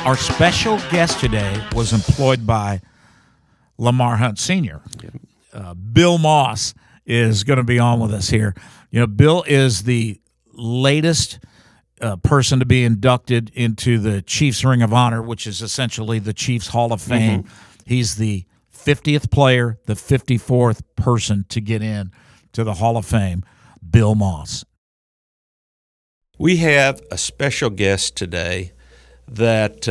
Our special guest today was employed by Lamar Hunt Sr. Bill Maas is going to be on with us here. You know, Bill is the latest person to be inducted into the Chiefs Ring of Honor, which is essentially the Chiefs Hall of Fame. He's the 50th player, the 54th person to get in to the Hall of Fame, Bill Maas. We have a special guest today that,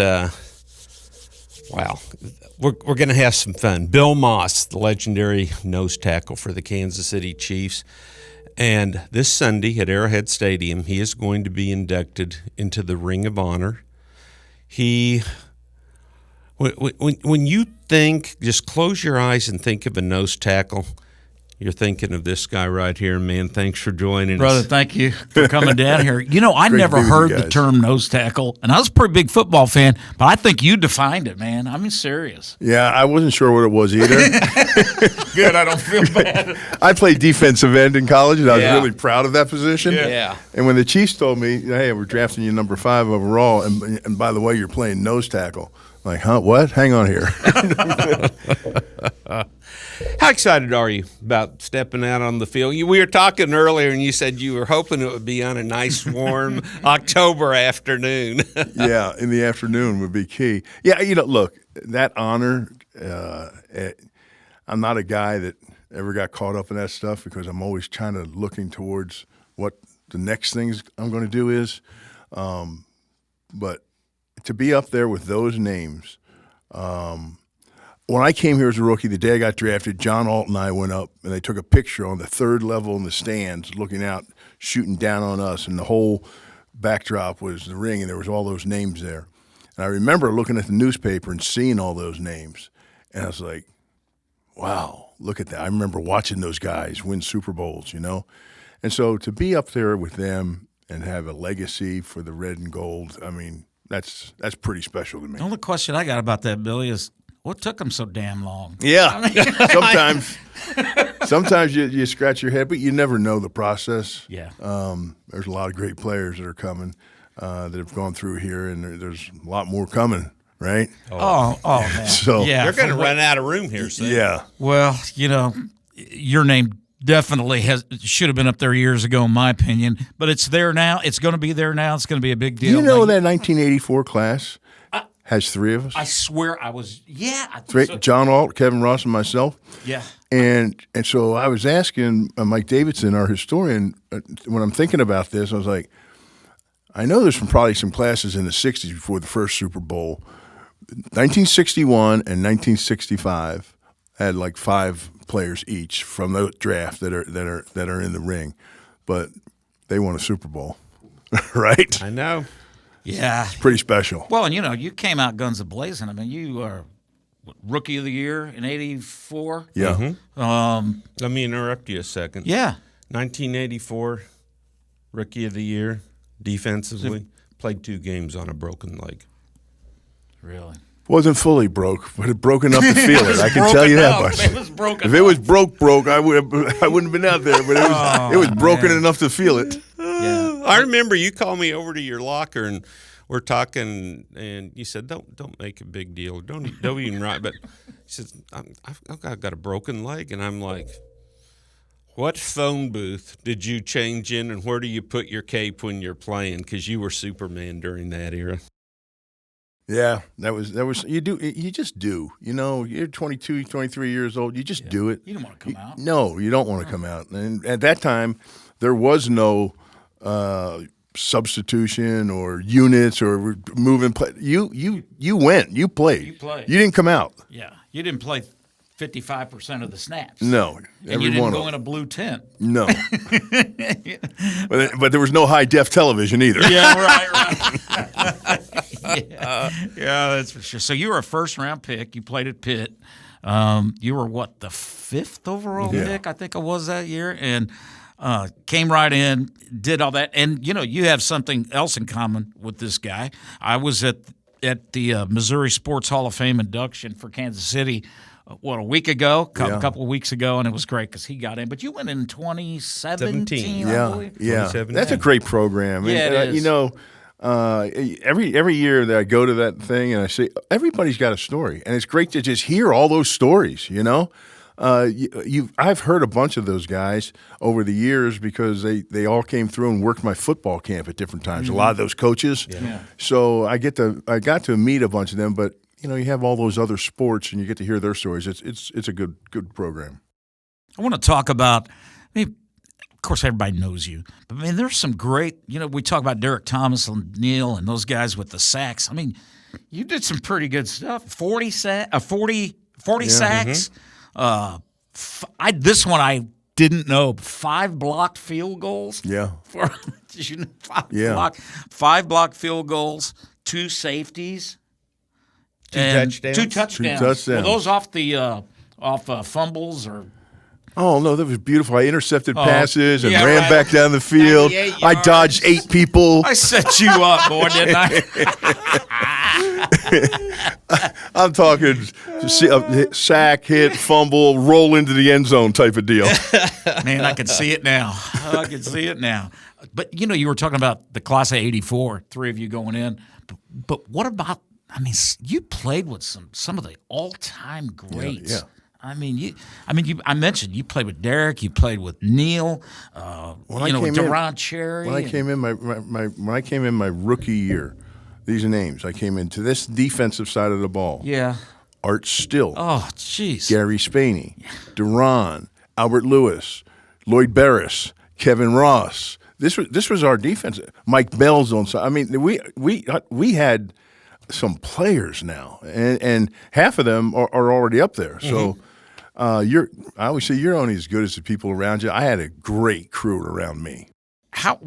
we're going to have some fun. Bill Maas, the legendary nose tackle for the Kansas City Chiefs. And this Sunday at Arrowhead Stadium, he is going to be inducted into the Ring of Honor. When you think, just close your eyes and think of a nose tackle, you're thinking of this guy right here. Man, thanks for joining Brother, us. thank you for coming down here. You know, I never heard the term nose tackle, and I was a pretty big football fan, but I think you defined it, man. I mean, serious. Yeah, I wasn't sure what it was either. Good, I don't feel bad. I played defensive end in college, and I was really proud of that position. Yeah. And when the Chiefs told me, hey, we're drafting you number 5 overall, and by the way, you're playing nose tackle. I'm like, huh, what? Hang on here. How excited are you about stepping out on the field? We were talking earlier, and you said you were hoping it would be on a nice, warm October afternoon. Yeah, in the afternoon would be key. Yeah, you know, look, that honor, I'm not a guy that ever got caught up in that stuff because I'm always kind of looking towards what the next things I'm going to do is. But to be up there with those names, when I came here as a rookie, the day I got drafted, John Alt and I went up, and they took a picture on the third level in the stands looking out, shooting down on us, and the whole backdrop was the ring, and there was all those names there. And I remember looking at the newspaper and seeing all those names, and I was like, wow, look at that. I remember watching those guys win Super Bowls, you know? And so to be up there with them and have a legacy for the red and gold, I mean, that's pretty special to me. The only question I got about that, Billy, is what took them so damn long? Yeah, sometimes you scratch your head, but you never know the process. Yeah. There's a lot of great players that are coming that have gone through here, and there's a lot more coming, right? Oh man. So yeah, They're going to run out of room here soon. yeah. Well, you know, your name definitely should have been up there years ago, in my opinion. But it's there now. It's going to be there now. It's going to be a big deal. You know that 1984 class has 3 of us? I swear I was. Yeah, I think 3, so. John Alt, Kevin Ross, and myself. Yeah. And so I was asking Mike Davidson, our historian, when I'm thinking about this, I was like, I know there's probably some classes in the 60s before the first Super Bowl. 1961 and 1965 had like 5 players each from the draft that are in the ring, but they won a Super Bowl, right? I know. Yeah. It's pretty special. Well, and you know, you came out guns a-blazing. I mean, you are Rookie of the Year in '84. Yeah. Let me interrupt you a second. Yeah. 1984, Rookie of the Year, defensively, played 2 games on a broken leg. Really? Wasn't fully broke, but it broke enough to feel it. I can tell you that much. It was broken. If it was broke, I wouldn't have been out there. But it was broken enough to feel it. Yeah. I remember you called me over to your locker and we're talking, and you said, "Don't make a big deal. Don't even write." But he says, "I've got a broken leg," and I'm like, "What phone booth did you change in, and where do you put your cape when you're playing? Because you were Superman during that era." Yeah, that was you just do. You know, you're 22, 23 years old. You just do it. You don't want to come out. No, you don't want to come out. And at that time, there was no substitution or units or moving play. You went. You played. You played. You didn't come out. Yeah. You didn't play 55% of the snaps. No. And you didn't go in a blue tent. No. But there was no high-def television either. Yeah, right. Yeah, that's for sure. So you were a first-round pick. You played at Pitt. You were, what, the 5th overall pick, I think it was that year, and came right in, did all that. And, you know, you have something else in common with this guy. I was at the Missouri Sports Hall of Fame induction for Kansas City a week ago, a couple of weeks ago, and it was great because he got in. But you went in 2017, I believe. Yeah, that's a great program. Yeah, it is. You know, Every year that I go to that thing and I say everybody's got a story, and it's great to just hear all those stories. I've heard a bunch of those guys over the years because they all came through and worked my football camp at different times. A lot of those coaches. Yeah. So I got to meet a bunch of them, but you have all those other sports and you get to hear their stories. It's a good program. I want to talk about. Of course, everybody knows you, but there's some great. We talk about Derek Thomas and Neil and those guys with the sacks. You did some pretty good stuff. 40 sacks. Mm-hmm. This one I didn't know. 5 blocked field goals. Yeah. Did you know 5 blocked field goals, 2 safeties, 2 touchdowns. 2 touchdowns. Were those off the fumbles or? Oh, no, that was beautiful. I intercepted passes and ran back down the field. I dodged 8 people. I set you up, boy, didn't I? I'm talking sack, hit, fumble, roll into the end zone type of deal. Man, I can see it now. But, you were talking about the class of 84, 3 of you going in. But what about, you played with some of the all-time greats. Yeah. I mentioned you played with Derek, you played with Neil, with Deron Cherry. When I came in my rookie year, these names, I came into this defensive side of the ball. Yeah. Art Still. Oh, jeez. Gary Spaney, Deron, Albert Lewis, Lloyd Barris, Kevin Ross. This was our defense. Mike Bell's on side. We had some players now, and half of them are already up there. So. I always say you're only as good as the people around you. I had a great crew around me. How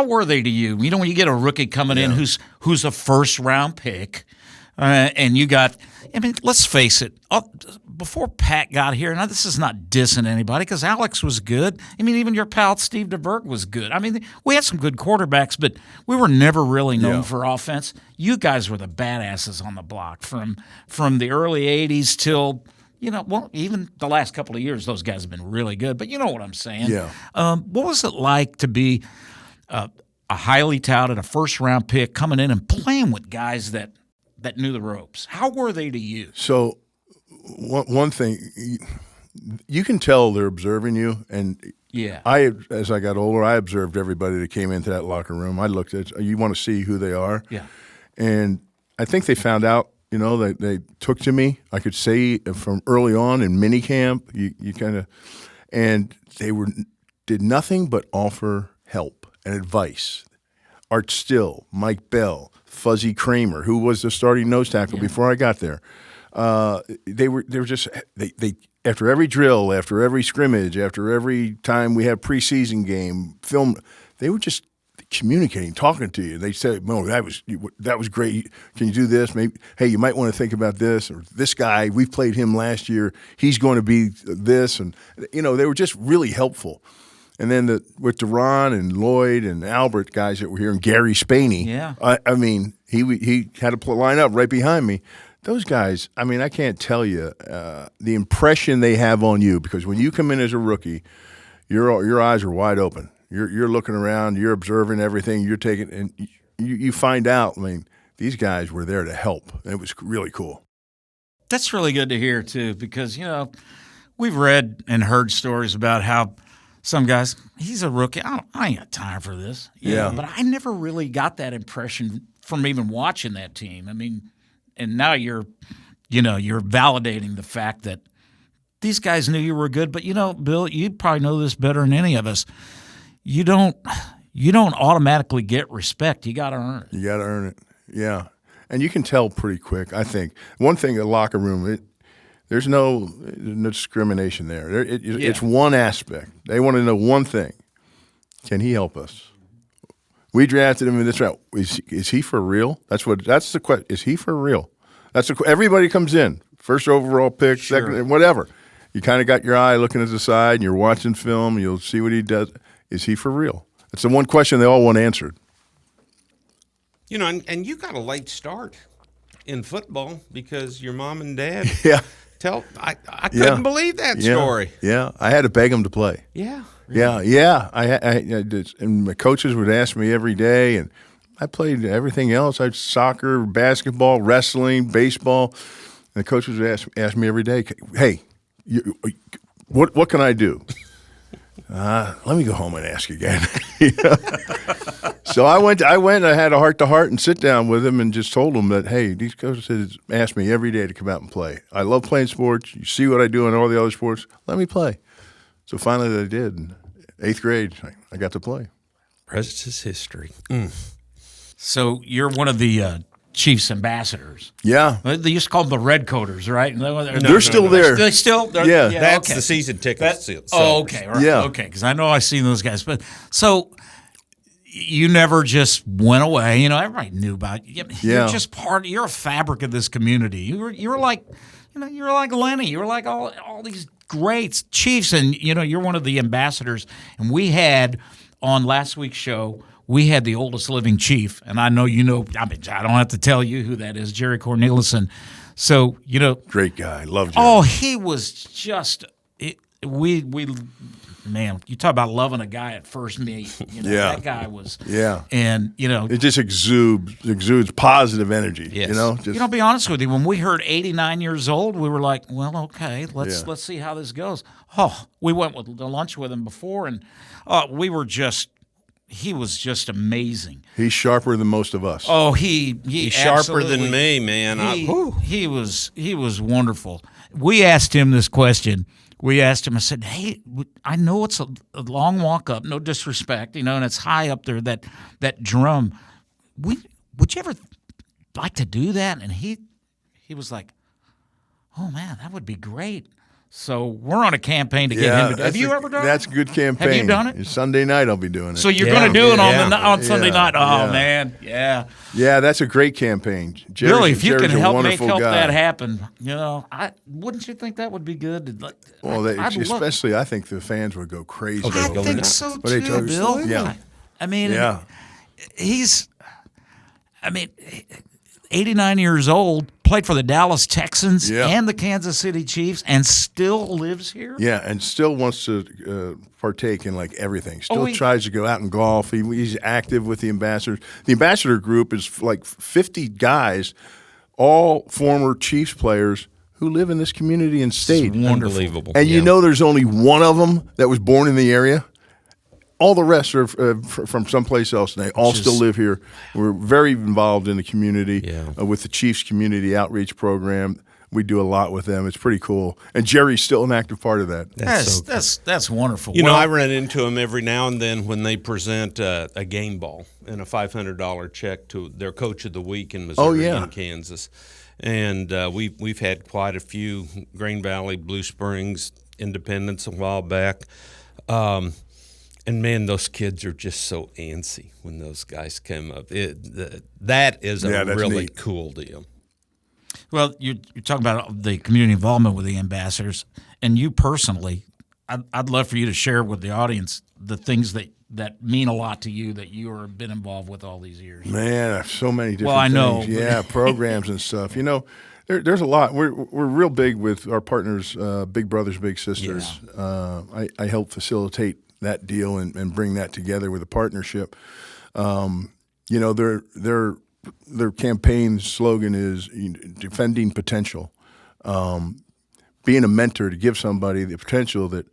were they to you? When you get a rookie coming in who's a first round pick, and you got. Let's face it. Before Pat got here, now this is not dissing anybody because Alex was good. Even your pal Steve DeBerg was good. We had some good quarterbacks, but we were never really known for offense. You guys were the badasses on the block from the early '80s till. Even the last couple of years, those guys have been really good. But you know what I'm saying. Yeah. What was it like to be a highly touted, a first-round pick, coming in and playing with guys that knew the ropes? How were they to you? So one thing, you can tell they're observing you. And as I got older, I observed everybody that came into that locker room. I looked at you want to see who they are. Yeah. And I think they found out. They took to me. I could say from early on in minicamp, you kind of, and they did nothing but offer help and advice. Art Still, Mike Bell, Fuzzy Kramer, who was the starting nose tackle before I got there. They were just after every drill, after every scrimmage, after every time we had preseason game film, they were just communicating, talking to you. They said, "No, that was great. Can you do this? Maybe, hey, you might want to think about this or this guy. We played him last year. He's going to be this." And they were just really helpful. And then with Deron and Lloyd and Albert, guys that were here, and Gary Spaney. Yeah, he had to line up right behind me. Those guys, I can't tell you the impression they have on you, because when you come in as a rookie, your eyes are wide open. You're looking around, you're observing everything, you're taking, and you find out, these guys were there to help. And it was really cool. That's really good to hear, too, because, we've read and heard stories about how some guys, he's a rookie, I ain't got time for this. Yeah. But I never really got that impression from even watching that team. And now you're validating the fact that these guys knew you were good. But, Bill, you probably know this better than any of us. You don't automatically get respect. You got to earn it. You got to earn it. Yeah, and you can tell pretty quick. I think one thing in the locker room, there's no discrimination there. It's one aspect. They want to know one thing: can he help us? We drafted him in this round. Is he for real? That's the question. Is he for real? Everybody comes in first overall pick, second, whatever. You kind of got your eye looking at the side, and you're watching film. And you'll see what he does. Is he for real? It's the one question they all want answered. And you got a late start in football because your mom and dad. Yeah. I couldn't believe that story. Yeah, I had to beg them to play. Yeah. Really. Yeah. I did, and my coaches would ask me every day, and I played everything else. I soccer, basketball, wrestling, baseball. And the coach would ask me every day, "Hey, what can I do?" Let me go home and ask again. So I went. And I had a heart-to-heart and sit down with him and just told him that, hey, these coaches ask me every day to come out and play. I love playing sports. You see what I do in all the other sports. Let me play. So finally, I did. In 8th grade, I got to play. Rest is history. So you're one of the Chiefs ambassadors. Yeah. They used to call them the Red Coaters, right? They're still there. They still? Yeah. That's okay. the season ticket. Okay. Right. Yeah. Okay, because I know I've seen those guys. But so you never just went away. You know, everybody knew about you. You're just you're a fabric of this community. You were like, you were like Lenny. You were like all these greats, Chiefs, and you're one of the ambassadors. And we had on last week's show, we had the oldest living Chief, and I know I don't have to tell you who that is, Jerry Cornelison. So great guy, loved Jerry. Oh, he was just man. You talk about loving a guy at first meet. That guy was. Yeah, and it just exudes positive energy. Yes. Just, be honest with you. When we heard 89 years old, we were like, well, okay, let's see how this goes. Oh, we went with the lunch with him before, and we were just. He was just amazing. He's sharper than most of us. Oh, he's sharper than me, man. He was wonderful. We asked him this question. I said, hey, I know it's a long walk up, no disrespect, and it's high up there, that drum. Would you ever like to do that? And he was like, oh, man, that would be great. So we're on a campaign to get him to do it. Have you ever done it? That's a good campaign. Have you done it? Sunday night I'll be doing it. So you're going to do it on Sunday night? Oh, man, yeah. Yeah, that's a great campaign. Really, if you can help guy. that happen, wouldn't you think that would be good? Well, especially I think the fans would go crazy. I think so too, Bill. Yeah. I mean, he's 89 years old, played for the Dallas Texans and the Kansas City Chiefs, and still lives here? Yeah, and still wants to partake in everything. Still tries to go out and golf. He's active with the ambassadors. The ambassador group is like 50 guys, all former Chiefs players who live in this community and state. Unbelievable. And there's only one of them that was born in the area. All the rest are from someplace else, and they all still live here. We're very involved in the community with the Chiefs Community Outreach Program. We do a lot with them. It's pretty cool. And Jerry's still an active part of that. That's wonderful. I run into them every now and then when they present a game ball and a $500 check to their coach of the week in Missouri and Kansas. And we've had quite a few, Green Valley, Blue Springs, Independence a while back. And, man, those kids are just so antsy when those guys come up. That is a really cool deal. Well, you're talking about the community involvement with the ambassadors, and you personally, I'd love for you to share with the audience the things that mean a lot to you that you have been involved with all these years. Man, so many different I know. things. Yeah, programs and stuff. There's a lot. We're real big with our partners, Big Brothers Big Sisters. Yeah. I help facilitate that deal and bring that together with a partnership. Their campaign slogan is defending potential, being a mentor to give somebody the potential that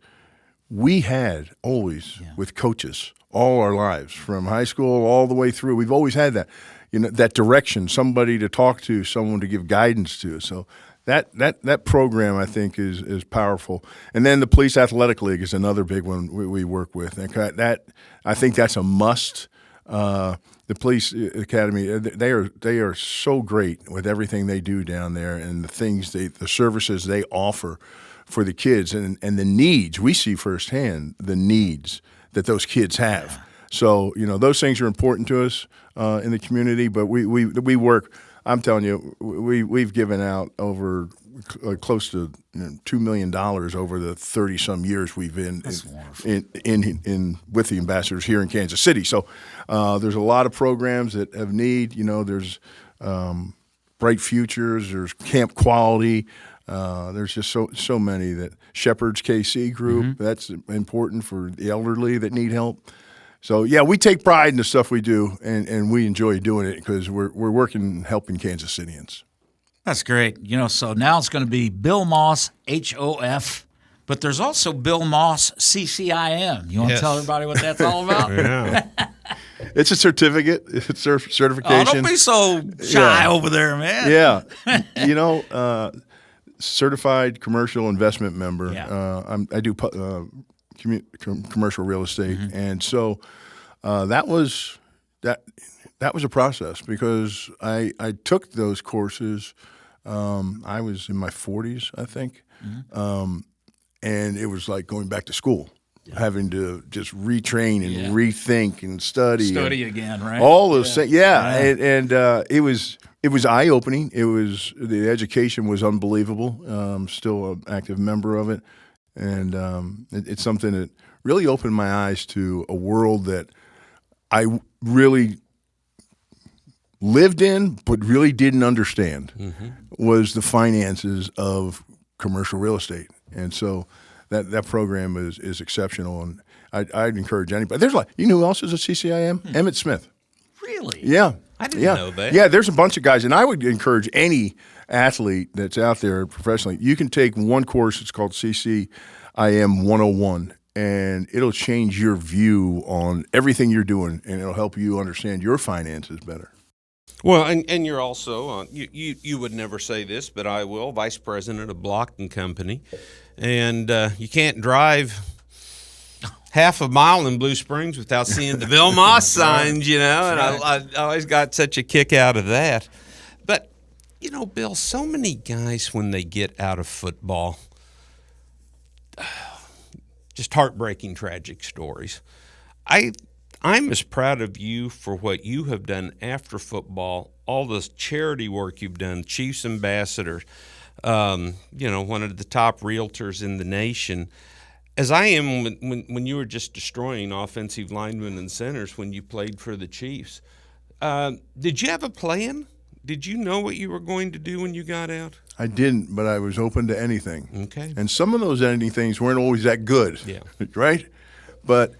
we had always with coaches all our lives, from high school all the way through. We've always had that, that direction, somebody to talk to, someone to give guidance to. So that program, I think, is powerful. And then the Police Athletic League is another big one we work with. And I think that's a must. The Police Academy, they are so great with everything they do down there and the services they offer for the kids and the needs. We see firsthand the needs that those kids have. Yeah. So, those things are important to us in the community, but we work. I'm telling you, we've given out over close to $2 million over the 30-some years we've been in with the ambassadors here in Kansas City. So there's a lot of programs that have need. There's Bright Futures, there's Camp Quality. There's just so many. That Shepherd's KC group, that's important for the elderly that need help. So yeah, we take pride in the stuff we do, and we enjoy doing it because we're working helping Kansas Cityans. That's great. So now it's going to be Bill Maas, HOF, but there's also Bill Maas, CCIM. You want to tell everybody what that's all about? Yeah. It's a certificate. It's certification. Oh, don't be so shy over there, man. Yeah. Certified commercial investment member. Yeah. I do commercial real estate, and so that was a process because I took those courses. I was in my 40s, I think, and it was like going back to school, having to just retrain and rethink and study again, right? all those things. And it was eye opening. The education was unbelievable. I'm still an active member of it, and it's something that really opened my eyes to a world that I really lived in but really didn't understand was the finances of commercial real estate. And so that program is exceptional, and I'd encourage anybody. There's you know who else is a CCIM? Emmett Smith. Really? Yeah. I didn't know that. Yeah, there's a bunch of guys, and I would encourage any athlete that's out there professionally, you can take one course, it's called CCIM 101, and it'll change your view on everything you're doing, and it'll help you understand your finances better. Well, and you're also you would never say this, but I will, vice president of Block and Company, and you can't drive half a mile in Blue Springs without seeing the Bill Maas signs, and I always got such a kick out of that. But Bill, so many guys when they get out of football, just heartbreaking, tragic stories. I'm as proud of you for what you have done after football, all this charity work you've done, Chiefs Ambassador, one of the top realtors in the nation, as I am when you were just destroying offensive linemen and centers when you played for the Chiefs. Did you have a plan? Did you know what you were going to do when you got out? I didn't, but I was open to anything. Okay. And some of those anythings weren't always that good. Yeah. Right? But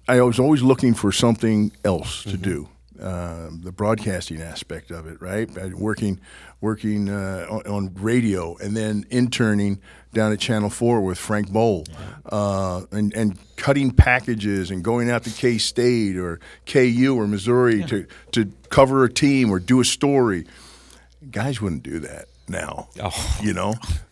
I was always looking for something else to do. The broadcasting aspect of it, right? Working on radio, and then interning down at Channel 4 with Frank Bowl, and cutting packages and going out to K-State or KU or Missouri to cover a team or do a story. Guys wouldn't do that now,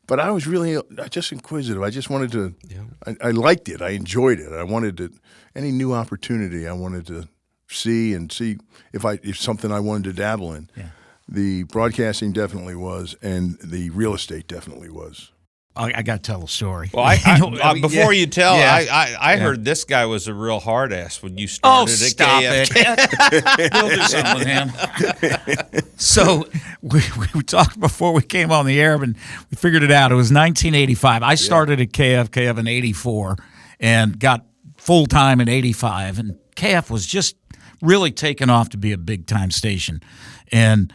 But I was really just inquisitive. I just wanted to. Yeah. I liked it. I enjoyed it. I wanted to. Any new opportunity, I wanted to see if something I wanted to dabble in. Yeah. The broadcasting definitely was, and the real estate definitely was. I got to tell a story. Well, before you tell, I heard this guy was a real hard ass when you started at stop KFK. it. We'll do something with him. So we talked before we came on the air, and we figured it out. It was 1985. I started at KF in 84 and got full-time in 85. And KF was just really taking off to be a big-time station. And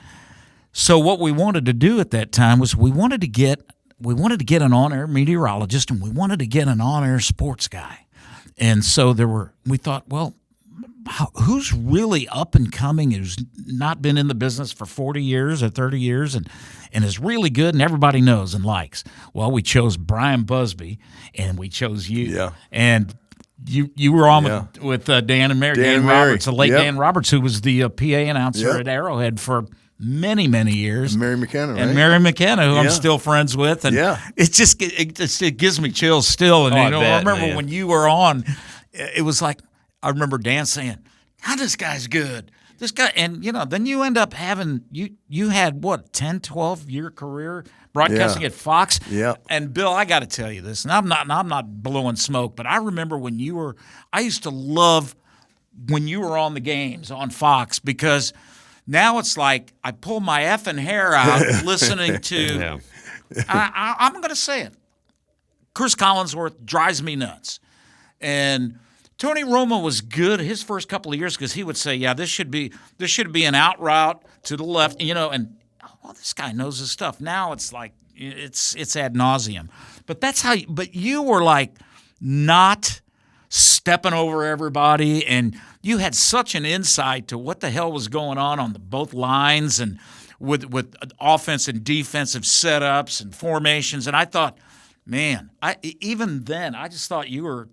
so what we wanted to do at that time was we wanted to get an on-air meteorologist, and we wanted to get an on-air sports guy. And so we thought, well, who's really up and coming, who's not been in the business for 40 years or 30 years and is really good and everybody knows and likes? Well, we chose Brian Busby, and we chose you. Yeah. And you were on with Dan and Mary. Dan Roberts, the late Dan Roberts, who was the PA announcer at Arrowhead for many, many years. And Mary McKenna, right? And Mary McKenna, who I'm still friends with. And it gives me chills still. And I remember when you were on, it was like, I remember Dan saying, "How this guy's good. This guy," and then you end up having you had what 10, 12-year career broadcasting at Fox. Yeah. And Bill, I got to tell you this, and I'm not blowing smoke, but I remember I used to love when you were on the games on Fox, because now it's like I pull my effing hair out listening to. I'm going to say it. Chris Collinsworth drives me nuts, and Tony Romo was good his first couple of years because he would say, "Yeah, this should be an out route to the left," and this guy knows his stuff. Now it's like it's ad nauseum. But that's how. But you were like not stepping over everybody, and you had such an insight to what the hell was going on both lines and with offense and defensive setups and formations. And I thought, man, even then, I just thought you were.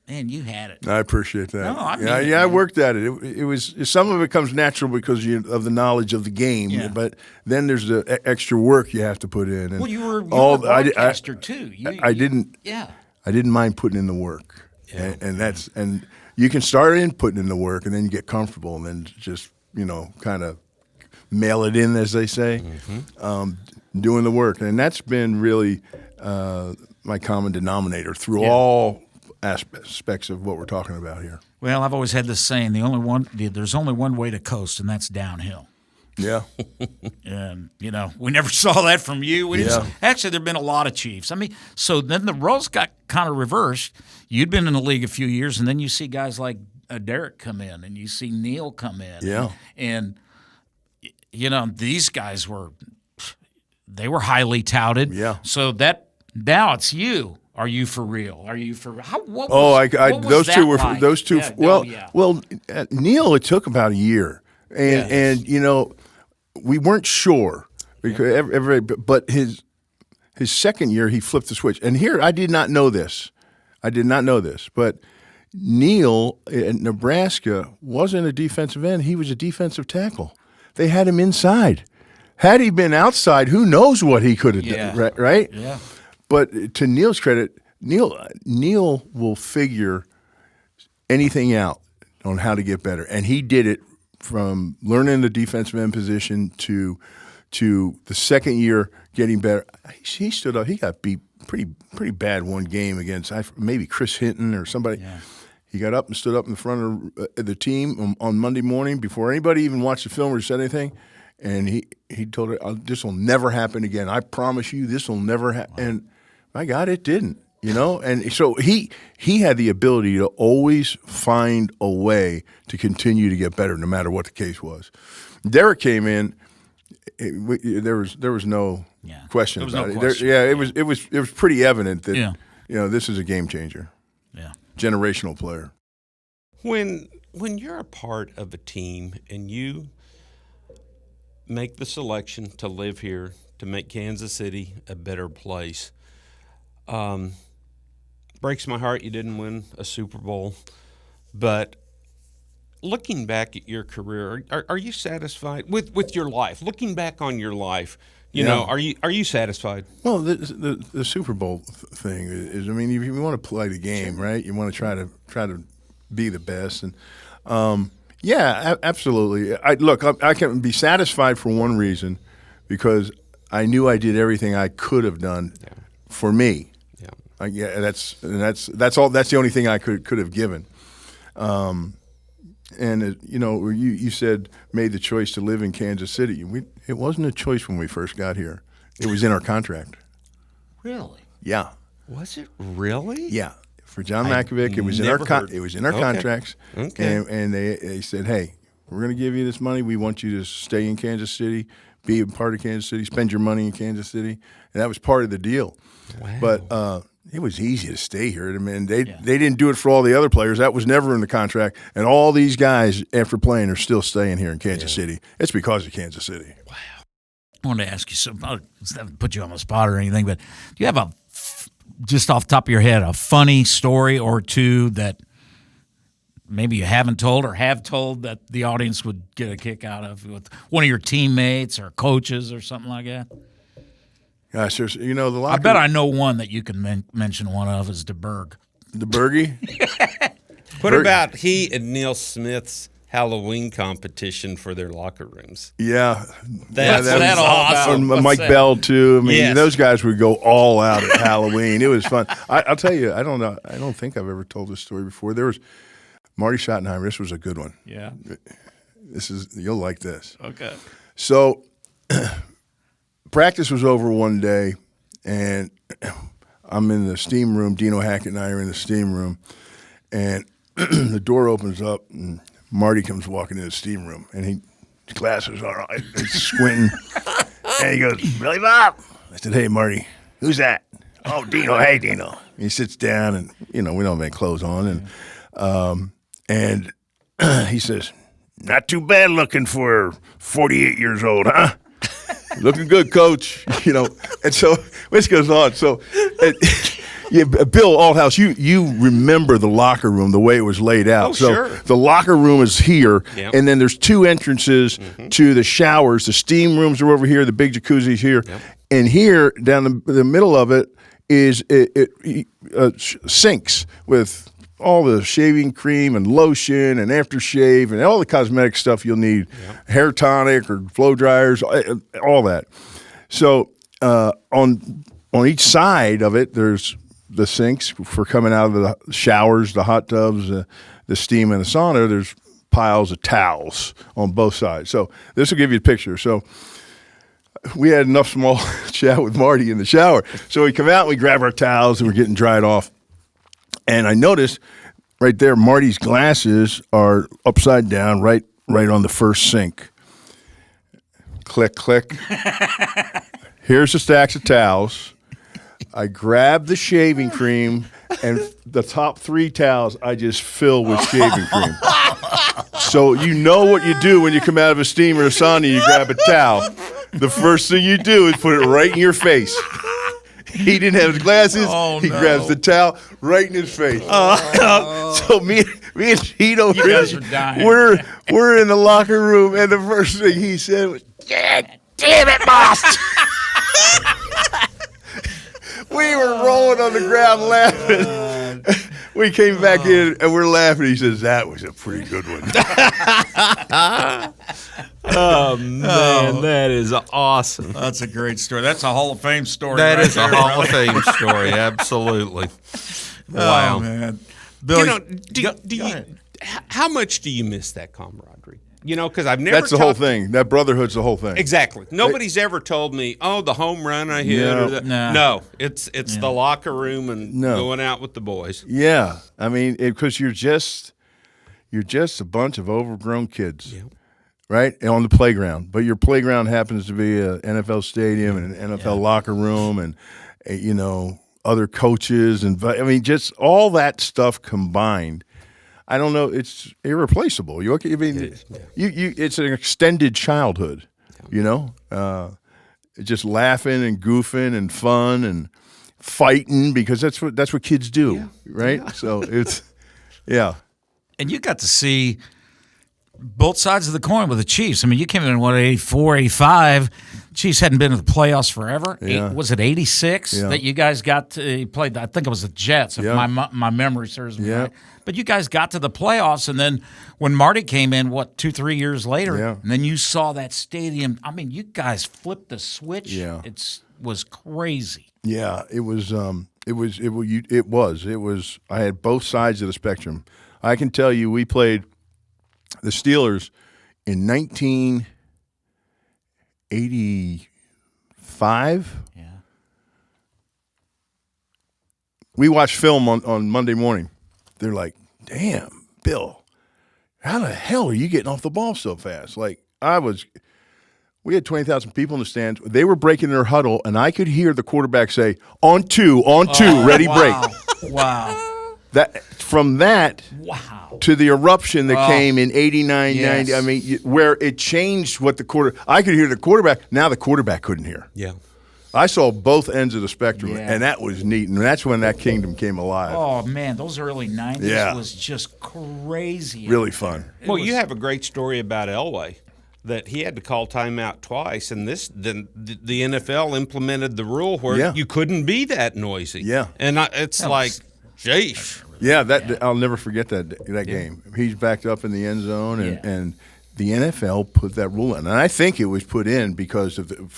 Man, you had it. I appreciate that. No, I mean, I worked at it. It was some of it comes natural because of the knowledge of the game, but then there's the extra work you have to put in. And well, you were a broadcaster too. I didn't. Yeah. I didn't mind putting in the work, and you can start in putting in the work, and then you get comfortable, and then just kind of mail it in, as they say, doing the work, and that's been really my common denominator through all aspects of what we're talking about here. Well, I've always had this saying: there's only one way to coast, and that's downhill. Yeah. And we never saw that from you. Actually, there've been a lot of Chiefs. I mean, so then the roles got kind of reversed. You'd been in the league a few years, and then you see guys like Derek come in, and you see Neil come in. Yeah. And these guys were highly touted. Yeah. So that now it's you. Are you for real? Are you for how? What was, what was those that two were like? those two. Yeah, well, Neil, it took about a year, and we weren't sure because but his second year he flipped the switch. And here I did not know this, but Neil at Nebraska wasn't a defensive end; he was a defensive tackle. They had him inside. Had he been outside, who knows what he could have done, right? Yeah. But to Neil's credit, Neil will figure anything out on how to get better, and he did it from learning the defensive end position to the second year getting better. He stood up. He got beat pretty bad one game against maybe Chris Hinton or somebody. Yeah. He got up and stood up in front of the team on Monday morning before anybody even watched the film or said anything. And he told her, "This will never happen again. I promise you, this will never happen." Wow. And my God, it didn't. And so he had the ability to always find a way to continue to get better, no matter what the case was. Derek came in. There was no question about it. It was pretty evident that this is a game changer. Yeah, generational player. When you're a part of a team and you make the selection to live here, to make Kansas City a better place. Breaks my heart you didn't win a Super Bowl, but looking back at your career, are you satisfied with your life? Looking back on your life, are you satisfied? Well, the Super Bowl thing is, I mean, you want to play the game, right? You want to try to be the best, and absolutely. I can be satisfied for one reason, because I knew I did everything I could have done for me. That's all. That's the only thing I could have given. You said made the choice to live in Kansas City. It wasn't a choice when we first got here. It was in our contract. Really? Yeah. Was it really? Yeah. For John Malkovich, it was in our contracts. Okay. And they said, "Hey, we're going to give you this money. We want you to stay in Kansas City, be a part of Kansas City, spend your money in Kansas City," and that was part of the deal. Wow. But it was easy to stay here. I mean, they didn't do it for all the other players. That was never in the contract. And all these guys, after playing, are still staying here in Kansas City. It's because of Kansas City. Wow. I wanted to ask you something. I don't put you on the spot or anything, but do you have just off the top of your head, a funny story or two that maybe you haven't told or have told that the audience would get a kick out of with one of your teammates or coaches or something like that? Gosh, the locker. I bet I know one that you can mention one of is DeBerg. DeBergy? What about he and Neil Smith's Halloween competition for their locker rooms? Yeah. That was awesome. Mike Bell, too. I mean, Yes. those guys would go all out at Halloween. It was fun. I'll tell you, I don't know. I don't think I've ever told this story before. There was Marty Schottenheimer. This was a good one. Yeah. You'll like this. Okay. So practice was over one day, and I'm in the steam room. Dino Hackett and I are in the steam room, and the door opens up, and Marty comes walking in the steam room, and his glasses are on. He's squinting, and he goes, "Billy Bob." I said, "Hey, Marty, who's that?" "Oh, Dino. Hey, Dino." He sits down, and we don't have any clothes on, and he says, "Not too bad looking for 48 years old, huh?" "Looking good, coach." And so this goes on. So, Bill Althouse, you remember the locker room, the way it was laid out. Oh, so sure. the locker room is here, Yep. and then there's two entrances to the showers. The steam rooms are over here, the big jacuzzi's here. Yep. And here, down the middle of it, is sinks with all the shaving cream and lotion and aftershave and all the cosmetic stuff you'll need, hair tonic or blow dryers, all that. So on each side of it, there's the sinks for coming out of the showers, the hot tubs, the steam and the sauna. There's piles of towels on both sides. So this will give you a picture. So we had enough small chat with Marty in the shower. So we come out and we grab our towels and we're getting dried off. And I noticed right there, Marty's glasses are upside down right on the first sink. Click, click. Here's the stacks of towels. I grab the shaving cream, and the top 3 towels I just fill with shaving cream. So you know what you do when you come out of a steam or a sauna, you grab a towel. The first thing you do is put it right in your face. He didn't have his glasses. He grabs the towel right in his face. So me and Tito, You guys are dying. we're in the locker room, and the first thing he said was, "Damn it, Maas!" We were rolling on the ground laughing. We came back in and we're laughing. He says, "That was a pretty good one." Oh, man, that is awesome. That's a great story. That's a Hall of Fame story. That right is there, a Hall of brother. Fame story, absolutely. Wow. Oh, man. Bill, How much do you miss that camaraderie? Because I've never That's the whole talked- thing. That brotherhood's the whole thing. Exactly. Nobody's ever told me, "Oh, the home run I hit." No. Or the, No. no, it's the locker room and going out with the boys. Yeah, I mean, because you're just a bunch of overgrown kids, right? And on the playground, but your playground happens to be an NFL stadium and an NFL locker room, and other coaches, and I mean, just all that stuff combined. I don't know. It's irreplaceable. It's an extended childhood. Just laughing and goofing and fun and fighting, because that's what kids do, right? Yeah. So it's and you got to see both sides of the coin with the Chiefs. I mean, you came in 84, 85. Chiefs hadn't been to the playoffs forever. Yeah. Was it 86 that you guys got to play? I think it was the Jets, if my memory serves me right. But you guys got to the playoffs, and then when Marty came in, 2-3 years later, and then you saw that stadium. I mean, you guys flipped the switch. Yeah. It was crazy. Yeah, it was. It was. I had both sides of the spectrum. I can tell you, we played the Steelers in 1985. Yeah. We watched film on Monday morning. They're like, "Damn, Bill, how the hell are you getting off the ball so fast?" We had 20,000 people in the stands. They were breaking their huddle, and I could hear the quarterback say, on two, ready, break. Wow. From that to the eruption that came in 89, 90, I mean, where it changed what I could hear the quarterback. Now the quarterback couldn't hear. Yeah. I saw both ends of the spectrum, and that was neat. And that's when that kingdom came alive. Oh, man, those early 90s was just crazy. Really fun. You have a great story about Elway, that he had to call timeout twice, and the NFL implemented the rule where you couldn't be that noisy. Yeah. And jeez. Yeah, I'll never forget that game. He's backed up in the end zone, and the NFL put that rule in. And I think it was put in because of the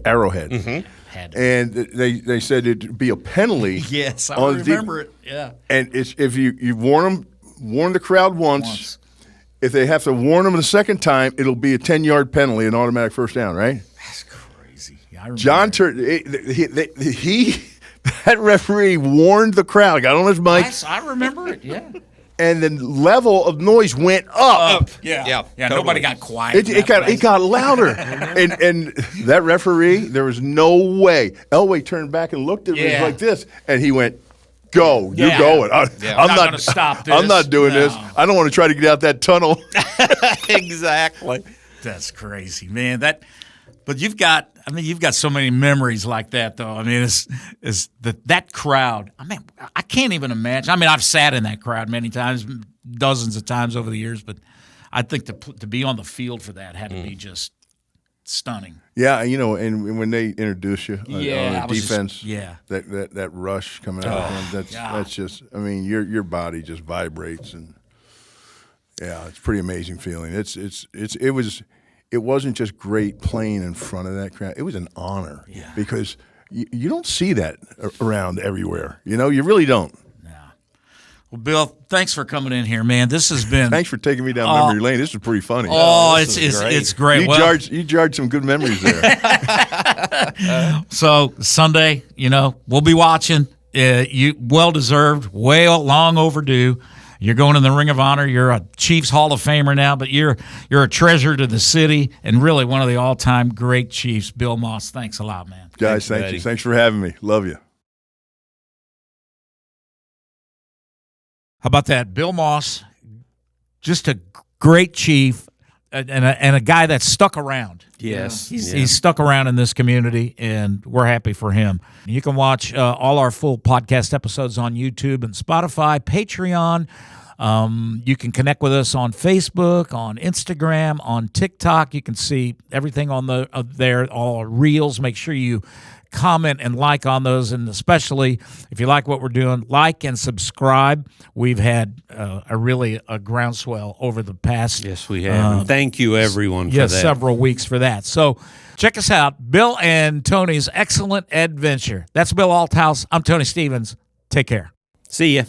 Arrowhead. Mm-hmm. And they said it'd be a penalty. Yes, I remember it. Yeah. And if you warn the crowd once. If they have to warn them the second time, it'll be a 10-yard penalty, an automatic first down, right? That's crazy. Yeah, I remember. John that referee warned the crowd. Got on his mic. Yes, I remember it. Yeah. And the level of noise went up. Yeah. Totally. Nobody got quiet. It got louder. and that referee, there was no way. Elway turned back and looked at him like this, and he went, go. Yeah. You're going. I'm not gonna stop this. I'm not doing this. No. I don't want to try to get out that tunnel. Exactly. That's crazy, man. But you've got so many memories like that, though. I mean, it's that crowd. I mean, I can't even imagine. I mean, I've sat in that crowd many times, dozens of times over the years, but I think to be on the field for that had to be just stunning. Yeah, and when they introduce you on the was defense, just- that rush coming out of them, that's just. I mean, your body just vibrates, and it's a pretty amazing feeling. It wasn't just great playing in front of that crowd. It was an honor because you don't see that around everywhere. You really don't. Well, Bill, thanks for coming in here, man. This has been. Thanks for taking me down memory lane. This is pretty funny. Oh, it's great. great. You jarred some good memories there. So Sunday, we'll be watching. You well deserved, long overdue. You're going in the Ring of Honor. You're a Chiefs Hall of Famer now, but you're a treasure to the city and really one of the all-time great Chiefs. Bill Maas, thanks a lot, man. Guys, thank you. Thanks for having me. Love you. How about that? Bill Maas, just a great Chief and a guy that's stuck around. Yes. He's stuck around in this community, and we're happy for him. You can watch all our full podcast episodes on YouTube and Spotify, Patreon. You can connect with us on Facebook, on Instagram, on TikTok. You can see everything on there, all our reels. Make sure you comment and like on those, and especially if you like what we're doing, like and subscribe. We've had a groundswell over the past Yes, we have. And thank you, everyone, for that. several weeks for that. So check us out, Bill and Tony's Excellent Adventure. That's Bill Althouse. I'm Tony Stevens. Take care. See ya.